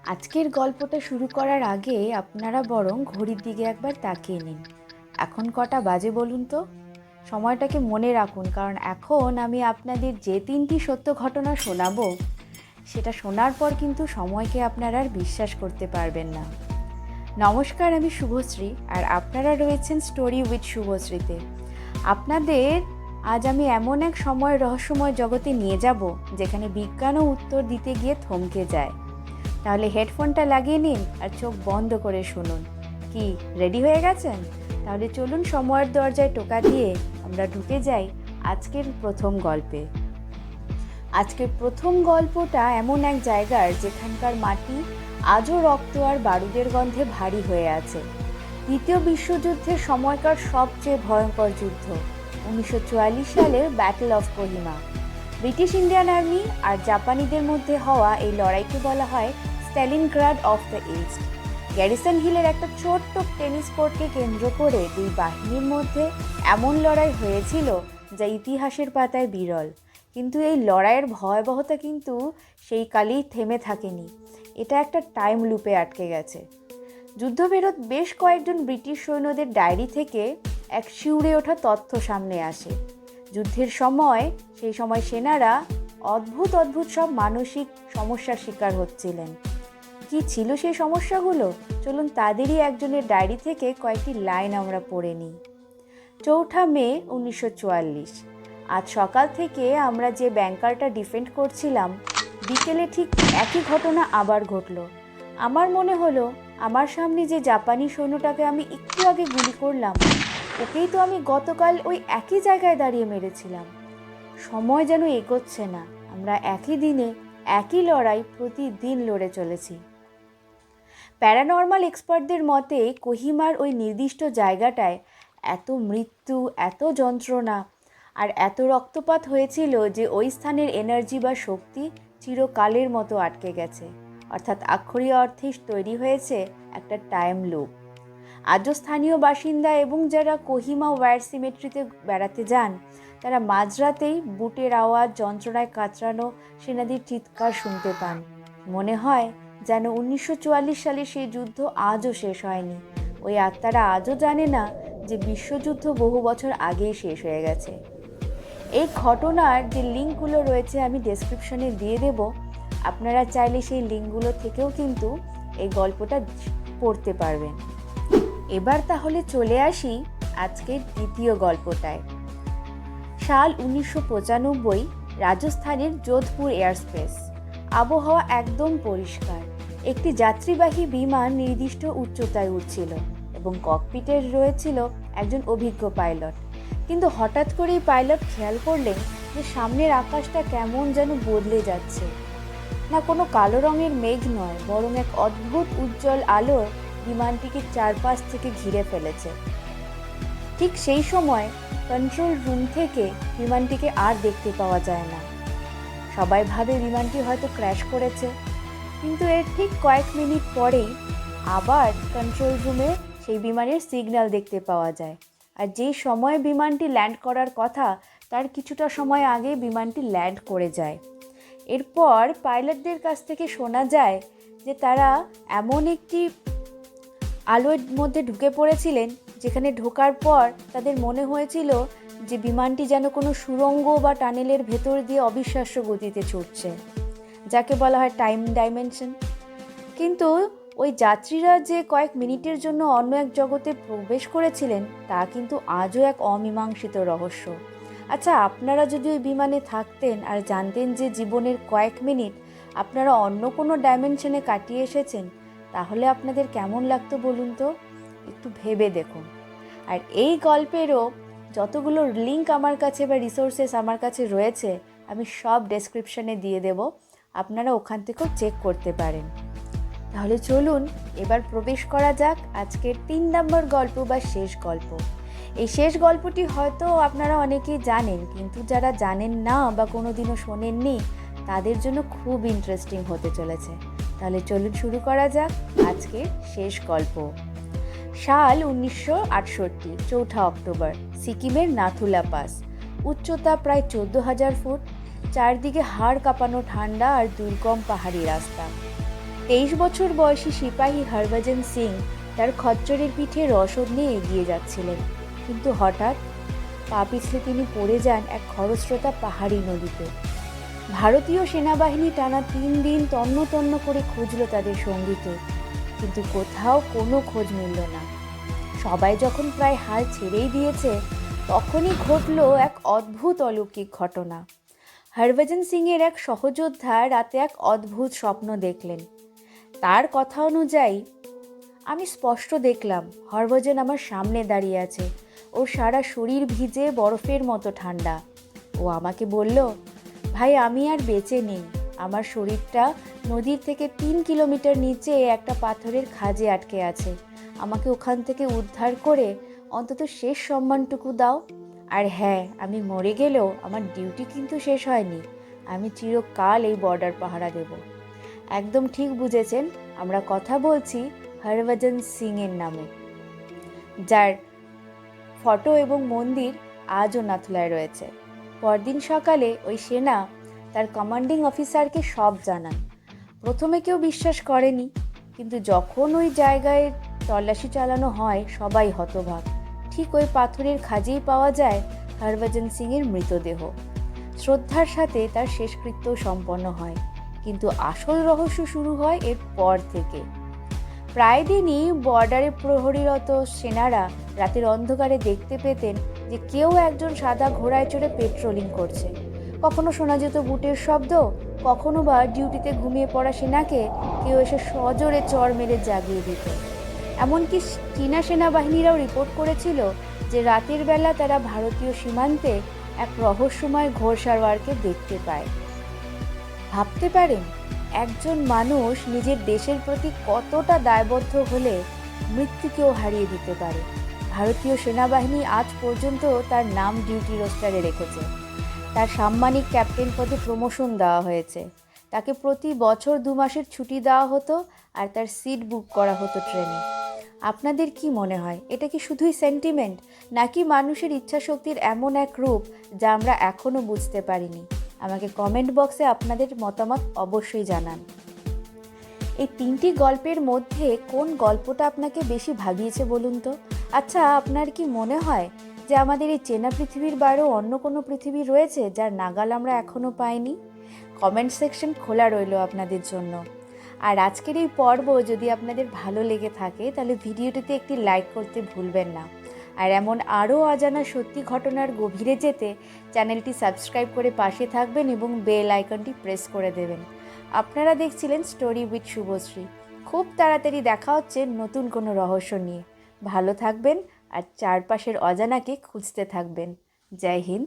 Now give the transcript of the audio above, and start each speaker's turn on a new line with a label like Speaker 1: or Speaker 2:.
Speaker 1: আজকের গল্পটা শুরু করার আগে আপনারা বরং ঘড়ির দিকে একবার তাকিয়ে নিন। এখন কটা বাজে বলুন তো? সময়টাকে মনে রাখুন, কারণ এখন আমি আপনাদের যে 3টি সত্য ঘটনা শোনাবো, সেটা শোনার পর কিন্তু সময়কে আপনারা আর বিশ্বাস করতে পারবেন না। নমস্কার, আমি শুভশ্রী, আর আপনারা রয়েছেন স্টোরি উইথ শুভশ্রীতে। আপনাদের আজ আমি এমন এক সময় রহস্যময় জগতে নিয়ে যাব, যেখানে বিজ্ঞানও উত্তর দিতে গিয়ে থমকে যায়। তাহলে হেডফোনটা লাগিয়ে নিন আর চোখ বন্ধ করে শুনুন। কি রেডি হয়ে গেছেন? তাহলে চলুন সময়ের দরজায় টোকা দিয়ে আমরা ঢুকে যাই আজকের প্রথম গল্পে। আজকের প্রথম গল্পটা এমন এক জায়গার যেখানকার মাটি আজও রক্ত আর বারুদের গন্ধে ভারী হয়ে আছে। দ্বিতীয় বিশ্বযুদ্ধের সময়কার সবচেয়ে ভয়ঙ্কর যুদ্ধ, 1944 সালের battle of Kohima. British Indian army আর জাপানিদের মধ্যে হওয়া এই লড়াইকে বলা হয় Stalingrad of the East. Garrison হিলের একটা ছোট্ট টেনিস কোর্টকে কেন্দ্র করে দুই বাহিনীর মধ্যে এমন লড়াই হয়েছিল যা ইতিহাসের পাতায় বিরল। কিন্তু এই লড়াইয়ের ভয়াবহতা কিন্তু সেই কালেই থেমে থাকেনি, এটা একটা টাইম লুপে আটকে গেছে। যুদ্ধবিরত বেশ কয়েকজন ব্রিটিশ সৈন্যদের ডায়েরি থেকে এক শিউরে ওঠা তথ্য সামনে আসে। যুদ্ধের সময় সেই সময় সেনারা অদ্ভুত সব মানসিক সমস্যার শিকার হচ্ছিলেন। কি ছিল সেই সমস্যাগুলো? চলুন তাদেরই একজনের ডায়েরি থেকে কয়েকটি লাইন আমরা পড়ে নিই। 4 মে 1944। আজ সকাল থেকে আমরা যে ব্যাংকারটা ডিফেন্ড করছিলাম, বিকেলে ঠিক একই ঘটনা আবার ঘটল। আমার মনে হলো আমার সামনে যে জাপানি সৈন্যটাকে আমি একটু আগে গুলি করলাম, ওকেই তো আমি গতকাল ওই একই জায়গায় দাঁড়িয়ে মেরেছিলাম। সময় যেন এগোচ্ছে না, আমরা একই দিনে একই লড়াই প্রতিদিন লড়ে চলেছি। প্যারানর্মাল এক্সপার্টদের মতে কোহিমার ওই নির্দিষ্ট জায়গাটায় এত মৃত্যু, এত যন্ত্রণা আর এত রক্তপাত হয়েছিল যে ওই স্থানের এনার্জি বা শক্তি চিরকালের মতো আটকে গেছে। অর্থাৎ আক্ষরিক অর্থে তৈরি হয়েছে একটা টাইম লুপ। আজও স্থানীয় বাসিন্দা এবং যারা কোহিমা ওয়ার সিমেট্রিতে বেড়াতে যান, তারা মাঝরাতেই বুটের আওয়াজ, যন্ত্রণায় কাতরানো সেনাদের চিৎকার শুনতে পান। মনে হয় যেন 1944 সালে সেই যুদ্ধ আজও শেষ হয়নি। ওই আত্মারা আজও জানে না যে বিশ্বযুদ্ধ বহু বছর আগেই শেষ হয়ে গেছে। এই ঘটনার যে লিঙ্কগুলো রয়েছে আমি ডেসক্রিপশনে দিয়ে দেব, আপনারা চাইলে সেই লিঙ্কগুলো থেকেও কিন্তু এই গল্পটা পড়তে পারবেন। এবার তাহলে চলে আসি আজকের দ্বিতীয় গল্পটায়। সাল 1995, রাজস্থানের যোধপুর এয়ারস্পেস। আবহাওয়া একদম পরিষ্কার। একটি যাত্রীবাহী বিমান নির্দিষ্ট উচ্চতায় উঠছিল এবং ককপিটে রয়েছিল একজন অভিজ্ঞ পাইলট। কিন্তু হঠাৎ করেই পাইলট খেয়াল করলেন যে সামনের আকাশটা কেমন যেন বদলে যাচ্ছে। না কোনো কালো রঙের মেঘ নয়, বরং এক অদ্ভুত উজ্জ্বল আলো বিমানটিকে চারপাশ থেকে ঘিরে ফেলেছে। ঠিক সেই সময় কন্ট্রোল রুম থেকে বিমানটিকে আর দেখতে পাওয়া যায় না। সবাই ভাবে বিমানটি হয়তো ক্র্যাশ করেছে, কিন্তু এর ঠিক কয়েক মিনিট পরেই আবার কন্ট্রোল রুমে সেই বিমানের সিগন্যাল দেখতে পাওয়া যায়। আর যেই সময় বিমানটি ল্যান্ড করার কথা, তার কিছুটা সময় আগে বিমানটি ল্যান্ড করে যায়। এরপর পাইলটদের কাছ থেকে শোনা যায় যে তারা এমন একটি আলোর মধ্যে ঢুকে পড়েছিলেন যেখানে ঢোকার পর তাদের মনে হয়েছিল যে বিমানটি যেন কোনো সুড়ঙ্গ বা টানেলের ভেতর দিয়ে অবিশ্বাস্য গতিতে ছুটছে, যাকে বলা হয় টাইম ডাইমেনশন। কিন্তু ওই যাত্রীরা যে কয়েক মিনিটের জন্য অন্য এক জগতে প্রবেশ করেছিলেন, তা কিন্তু আজও এক অমীমাংসিত রহস্য। আচ্ছা, আপনারা যদি ওই বিমানে থাকতেন আর জানতেন যে জীবনের কয়েক মিনিট আপনারা অন্য কোনো ডাইমেনশনে কাটিয়ে এসেছেন, তাহলে আপনাদের কেমন লাগতো বলুন তো? একটু ভেবে দেখুন। আর এই গল্পেরও যতগুলো লিঙ্ক আমার কাছে বা রিসোর্সেস আমার কাছে রয়েছে, আমি সব ডেসক্রিপশনে দিয়ে দেব, আপনারা ওখান থেকেও চেক করতে পারেন। তাহলে চলুন এবার প্রবেশ করা যাক আজকের 3 নম্বর গল্প বা শেষ গল্প। এই শেষ গল্পটি হয়তো আপনারা অনেকেই জানেন, কিন্তু যারা জানেন না বা কোনোদিনও শোনেননি, তাদের জন্য খুব ইন্টারেস্টিং হতে চলেছে। তাহলে চলুন শুরু করা যাক আজকের শেষ গল্প। সাল 1968, 4 অক্টোবর, সিকিমের নাথুলা পাস। উচ্চতা প্রায় 14,000 ফুট, চারদিকে হাড় কাঁপানো ঠান্ডা আর দুর্গম পাহাড়ি রাস্তা। 23 বছর বয়সী সিপাহী হরভজন সিং তার খচ্চরের পিঠে রসদ নিয়ে এগিয়ে যাচ্ছিলেন, কিন্তু হঠাৎ পা পিছলে তিনি পড়ে যান এক খরস্রোতা পাহাড়ি নদীতে। ভারতীয় সেনাবাহিনী টানা 3 দিন তন্ন তন্ন করে খুঁজল তাদের সঙ্গীকে, কিন্তু কোথাও কোনো খোঁজ মিলল না। সবাই যখন প্রায় হাল ছেড়েই দিয়েছে, তখনই ঘটল এক অদ্ভুত অলৌকিক ঘটনা। হরভজন সিংয়ের এক সহযোদ্ধা রাতে এক অদ্ভুত স্বপ্ন দেখলেন। তার কথা অনুযায়ী, আমি স্পষ্ট দেখলাম হরভজন আমার সামনে দাঁড়িয়ে আছে। ওর সারা শরীর ভিজে বরফের মতো ঠান্ডা। ও আমাকে বলল, ভাই আমি আর বেঁচে নেই। আমার শরীরটা নদীর থেকে 3 কিলোমিটার নিচে একটা পাথরের খাঁজে আটকে আছে। আমাকে ওখান থেকে উদ্ধার করে অন্তত শেষ সম্মানটুকু দাও। আর হ্যাঁ, আমি মরে গেলেও আমার ডিউটি কিন্তু শেষ হয়নি। আমি চিরকাল এই বর্ডার পাহারা দেব। একদম ঠিক বুঝেছেন, আমরা কথা বলছি হরভজন সিংয়ের নামে, যার ফটো এবং মন্দির আজও নাথুলায় রয়েছে। পরদিন সকালে ওই সেনা তার কমান্ডিং অফিসারকে সব জানান। প্রথমে কেউ বিশ্বাস করেনি, কিন্তু যখন ওই জায়গায় তল্লাশি চালানো হয়, সবাই হতবাক। ঠিক ওই পাথরের খাঁজেই পাওয়া যায় হরভজন সিংয়ের মৃতদেহ। শ্রদ্ধার সাথে তার শেষকৃত্য সম্পন্ন হয়, কিন্তু আসল রহস্য শুরু হয় এর পর থেকে। প্রায় দিনই বর্ডারে প্রহরীরত সেনারা রাতের অন্ধকারে দেখতে পেতেন যে কেউ একজন সাদা ঘোড়ায় চড়ে পেট্রোলিং করছে। কখনো শোনা যেত বুটের শব্দ, কখনো বা ডিউটিতে ঘুমিয়ে পড়া সেনাকে কেউ এসে সজোরে চড় মেরে জাগিয়ে দিত। এমনকি চীনা সেনাবাহিনীরাও রিপোর্ট করেছিল যে রাতের বেলা তারা ভারতীয় সীমান্তে এক রহস্যময় ঘোড়সাওয়ারকে দেখতে পায়। ভাবতে পারেন একজন মানুষ নিজের দেশের প্রতি কতটা দায়বদ্ধ হলে মৃত্যুকেও হারিয়ে দিতে পারে। ভারতীয় সেনাবাহিনী আজ পর্যন্ত তার নাম ডিউটি রোস্টারে রেখেছে। তার সাম্মানিক ক্যাপ্টেন পদে প্রমোশন দেওয়া হয়েছে। তাকে প্রতি বছর 2 মাসের ছুটি দেওয়া হতো, আর তার সিট বুক করা হতো ট্রেনে। আপনাদের কি মনে হয়, এটা কি শুধুই সেন্টিমেন্ট, নাকি মানুষের ইচ্ছাশক্তির এমন এক রূপ যা আমরা এখনও বুঝতে পারিনি? আমাকে কমেন্ট বক্সে আপনাদের মতামত অবশ্যই জানান। এই 3টি গল্পের মধ্যে কোন গল্পটা আপনাকে বেশি ভাবিয়েছে বলুন তো? আচ্ছা, আপনার কি মনে হয় যে আমাদের এই চেনা পৃথিবীর বাইরেও অন্য কোনো পৃথিবী রয়েছে যার নাগাল আমরা এখনও পাইনি? কমেন্ট সেকশন খোলা রইল আপনাদের জন্য। আর আজকের এই পর্ব যদি আপনাদের ভালো লেগে থাকে, তাহলে ভিডিওটিতে একটি লাইক করতে ভুলবেন না। আর এমন আরও অজানা সত্যি ঘটনার গভীরে যেতে চ্যানেলটি সাবস্ক্রাইব করে পাশে থাকবেন এবং বেল আইকনটি প্রেস করে দেবেন। আপনারা দেখছিলেন স্টোরি উইথ শুভশ্রী। খুব তাড়াতাড়ি দেখা হচ্ছে নতুন কোনো রহস্য নিয়ে। ভালো থাকবেন আর চারপাশের অজানাকে খুঁজতে থাকবেন। জয় হিন্দ।